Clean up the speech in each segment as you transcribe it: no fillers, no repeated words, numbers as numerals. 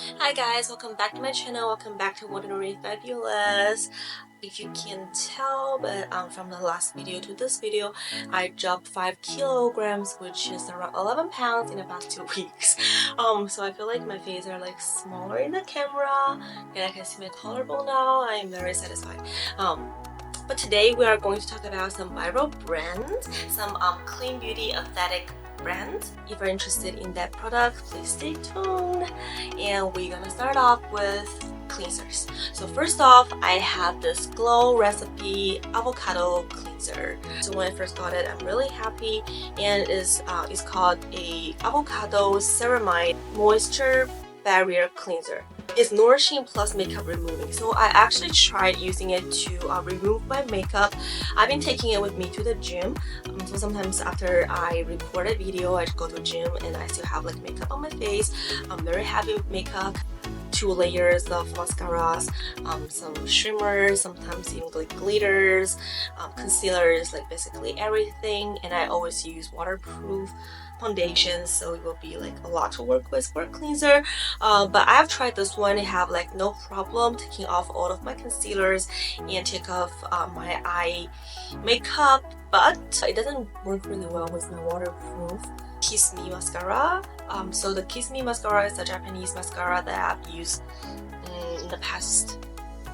Hi guys, welcome back to my channel. Welcome back to Ordinaryfabulous. If you can tell, but from the last video to this video, I dropped 5 kilograms, which is around 11 pounds in the past 2 weeks. So I feel like my face are like smaller in the camera, and I can see my collarbone now. I'm very satisfied. But today we are going to talk about some viral brands, some clean beauty aesthetic brand. If you're interested in that product, please stay tuned. And we're gonna start off with cleansers. So first off, I have this Glow Recipe Avocado Cleanser. So when I first got it, I'm really happy, and it's called a Avocado Ceramide Moisture Barrier Cleanser. It's nourishing plus makeup removing. So I actually tried using it to remove my makeup. I've been taking it with me to the gym. So sometimes after I record a video, I go to the gym and I still have like makeup on my face. I'm very heavy with makeup. 2 layers of mascaras, some shimmers, sometimes even like glitters, concealers, like basically everything. And I always use waterproof foundation, so it will be like a lot to work with for a cleanser. But I've tried this one. I have like no problem taking off all of my concealers and take off my eye makeup, but it doesn't work really well with my waterproof Kiss Me mascara. So the Kiss Me mascara is a Japanese mascara that I've used in the past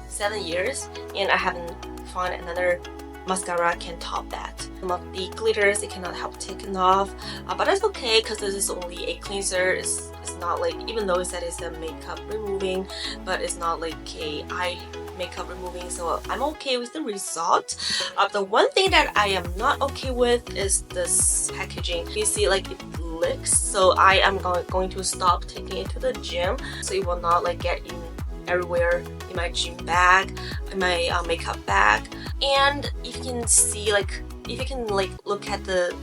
7 years, and I haven't found another mascara can top that. Some of the glitters it cannot help taking off, but that's okay because this is only a cleanser. It's not like, even though it said it's a makeup removing, but it's not like a eye makeup removing, so I'm okay with the result. The one thing that I am not okay with is this packaging. You see like it leaks, so I am going to stop taking it to the gym so it will not like get in everywhere in my gym bag, in my makeup bag. And if you can see, like if you can like look at the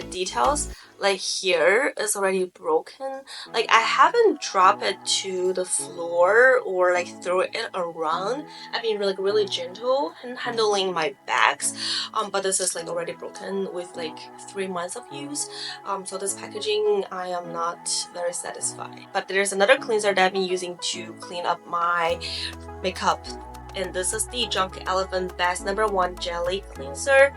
details, like here it's already broken. Like I haven't dropped it to the floor or like throw it around. I've been really gentle in handling my bags, but this is like already broken with like 3 months of use. So this packaging I am not very satisfied. But there's another cleanser that I've been using to clean up my makeup, and this is the Junk Elephant Best #1 Jelly Cleanser.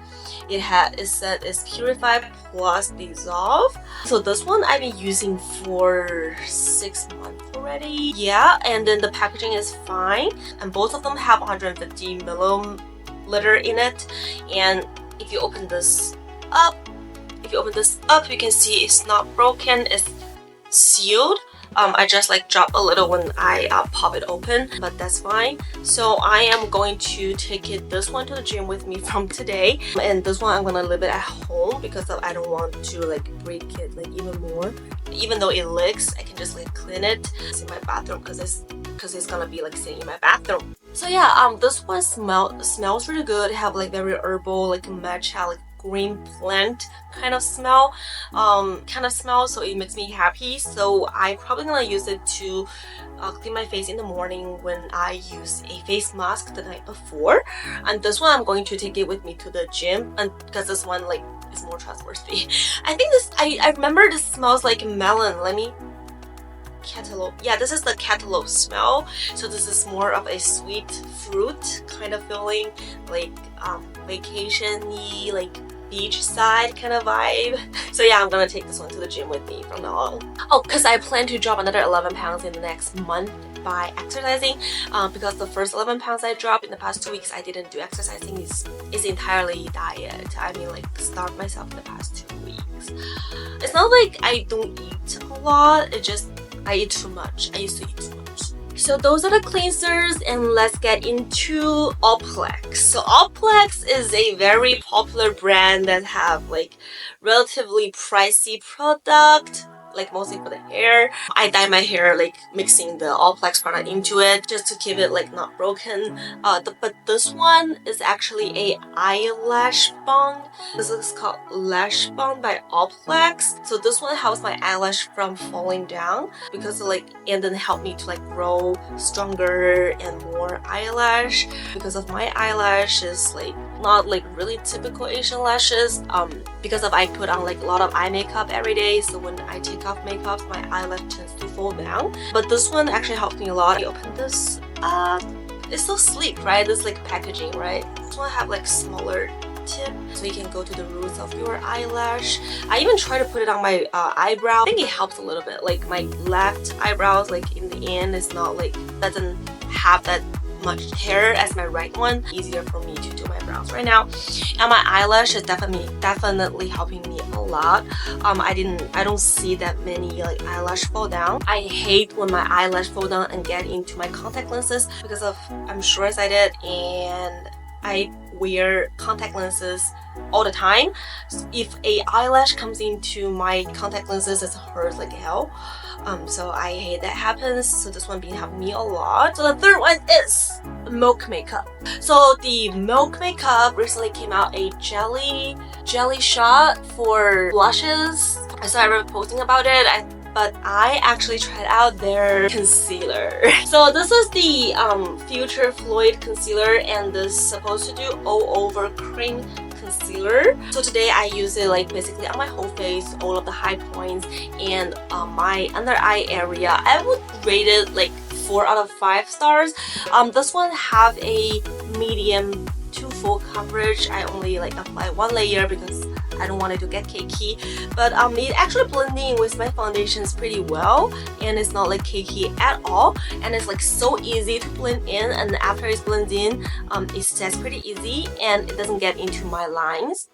It said it's Purify plus Dissolve. So this one I've been using for 6 months already. Yeah, and then the packaging is fine, and both of them have 150 milliliter in it. And if you open this up, you can see it's not broken. It's sealed. I just like drop a little when I pop it open, but that's fine. So I am going to take this one to the gym with me from today, and this one I'm gonna leave it at home because I don't want to like break it like even more. Even though it leaks, I can just like clean it. It's in my bathroom because it's gonna be like sitting in my bathroom. So yeah, this one smells really good. It have like very herbal, like matcha, like green plant kind of smell, so it makes me happy. So I'm probably gonna use it to clean my face in the morning when I use a face mask the night before. And this one I'm going to take it with me to the gym, and because this one like is more trustworthy. I think this I remember this smells like melon. Let me cantaloupe. Yeah, this is the cantaloupe smell. So this is more of a sweet fruit kind of feeling, like vacation-y, like beachside kind of vibe. So yeah, I'm gonna take this one to the gym with me from now on. Oh, because I plan to drop another 11 pounds in the next month by exercising, because the first 11 pounds I dropped in the past 2 weeks I didn't do exercising. Is entirely diet. I mean like starved myself in the past 2 weeks. It's not like I don't eat a lot, it just I eat too much. I used to eat too much. So those are the cleansers, and let's get into Olaplex. So Olaplex is a very popular brand that have like relatively pricey product, like mostly for the hair. I dye my hair like mixing the Olaplex product into it just to keep it like not broken. But this one is actually a eyelash bond. This is called Lashbond by Olaplex. So this one helps my eyelash from falling down because like, and then help me to like grow stronger and more eyelash because of my eyelash is like not like really typical Asian lashes because of I put on like a lot of eye makeup every day, so when I take off makeup my eyelash tends to fall down. But this one actually helped me a lot. I opened this it's so sleek, right? This like packaging, right? This one have like smaller tip so you can go to the roots of your eyelash. I even try to put it on my eyebrow. I think it helps a little bit. Like my left eyebrows, like in the end, is not like, doesn't have that much hair as my right one. Easier for me to do my brows right now. And my eyelash is definitely helping me a lot. I don't see that many like eyelash fall down. I hate when my eyelash fall down and get into my contact lenses because of I'm short-sighted and I wear contact lenses all the time. So if a eyelash comes into my contact lenses, it hurts like hell. So I hate that happens. So this one been helping me a lot. So the third one is milk makeup. So the milk makeup recently came out a jelly shot for blushes. I saw everyone posting about it. But I actually tried out their concealer. So this is the Future Fluid Concealer, and this is supposed to do all over cream concealer. So today I use it like basically on my whole face, all of the high points, and my under eye area. I would rate it like 4 out of 5 stars. This one have a medium to full coverage. I only like apply 1 layer because I don't want it to get cakey, but it actually blending with my foundations pretty well, and it's not like cakey at all, and it's like so easy to blend in, and after it's blends in, it sets pretty easy and it doesn't get into my lines.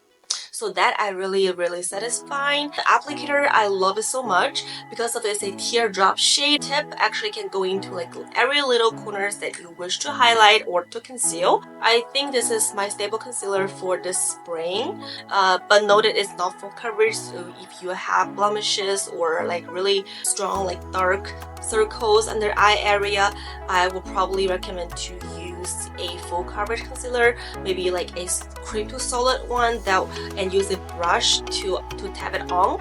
So that I really satisfying. The applicator, I love it so much because of it's a teardrop shade. Tip actually can go into like every little corners that you wish to highlight or to conceal. I think this is my staple concealer for this spring, but note that it's not full coverage, so if you have blemishes or like really strong like dark circles under eye area, I will probably recommend to use a full coverage concealer, maybe like a cream to solid one, and use a brush to tap it on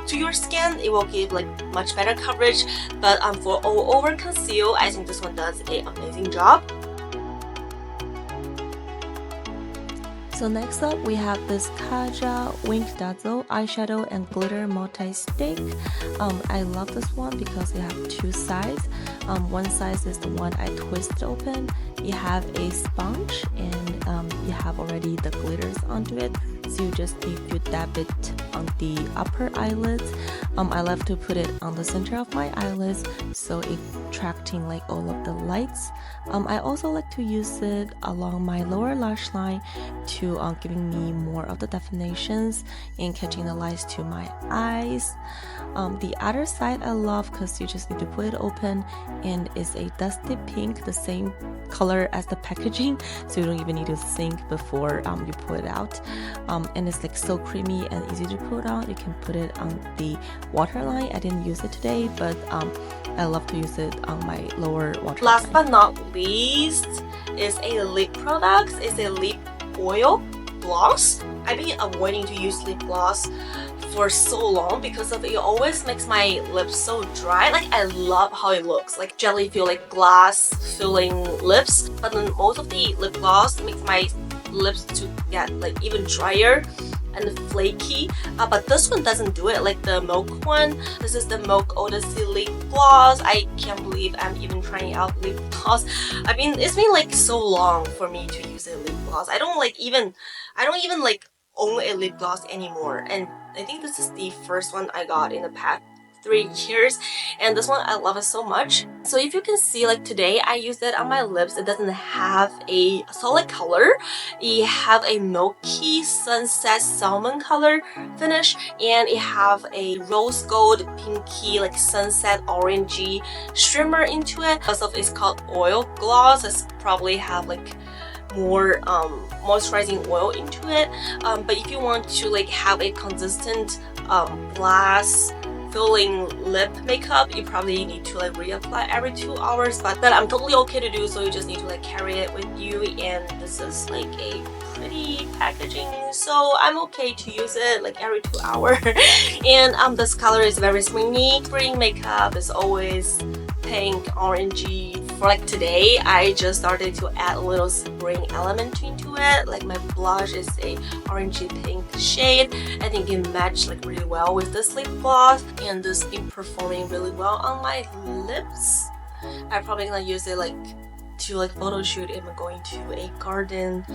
to your skin. It will give like much better coverage. But for all over conceal, I think this one does an amazing job. So next up we have this Kaja Wink Dazzle eyeshadow and glitter multi-stick. I love this one because it have 2 sides. One side is the one I twist open. You have a sponge and you have already the glitters onto it. So you just need to dab it on the upper eyelids. I love to put it on the center of my eyelids, so it attracting like all of the lights. I also like to use it along my lower lash line to giving me more of the definitions and catching the lights to my eyes. The other side I love because you just need to put it open, and it's a dusty pink, the same color as the packaging, so you don't even need to think before you put it out. And it's like so creamy and easy to put on. You can put it on the waterline. I didn't use it today, but I love to use it on my lower waterline. Last but not least is a lip product. It's a lip oil gloss. I've been avoiding to use lip gloss for so long because of it always makes my lips so dry. Like I love how it looks, like jelly feel, like glass filling lips, but then most of the lip gloss makes my lips to get like even drier and flaky, but this one doesn't do it. Like the milk one, this is the Milk Odyssey lip gloss. I can't believe I'm even trying out lip gloss. It's been like so long for me to use a lip gloss. I don't even like own a lip gloss anymore, and I think this is the first one I got in the past 3 years, and this one I love it so much. So if you can see, like today I used it on my lips. It doesn't have a solid color. It have a milky sunset salmon color finish, and it have a rose gold pinky like sunset orangey shimmer into it. Because of it's called oil gloss, it's probably have like more moisturizing oil into it, but if you want to like have a consistent glass filling lip makeup, you probably need to like reapply every 2 hours, but that I'm totally okay to do, so you just need to like carry it with you, and this is like a pretty packaging, so I'm okay to use it like every 2 hours. And this color is very springy. Spring makeup is always pink, orangey. For like today, I just started to add a little spring element into it. Like my blush is a orangey pink shade. I think it matched like really well with this lip gloss, and this been performing really well on my lips. I'm probably gonna use it like to like photo shoot if I'm going to a garden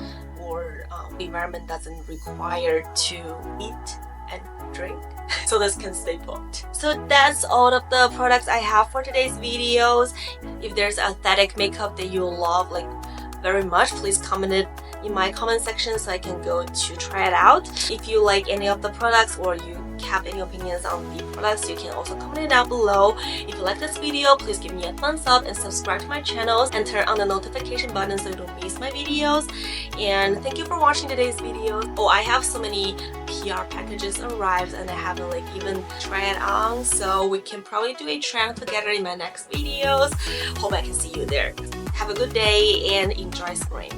or the environment doesn't require to eat and drink, so this can stay put. So that's all of the products I have for today's videos. If there's aesthetic makeup that you love like very much, please comment it in my comment section so I can go to try it out. If you like any of the products or you have any opinions on the products, you can also comment it down below. If you like this video, please give me a thumbs up and subscribe to my channel and turn on the notification button so you don't miss my videos. And thank you for watching today's video. Oh, I have so many PR packages arrived and I haven't like even tried it on, so we can probably do a try together in my next videos. Hope I can see you there. Have a good day and enjoy spring.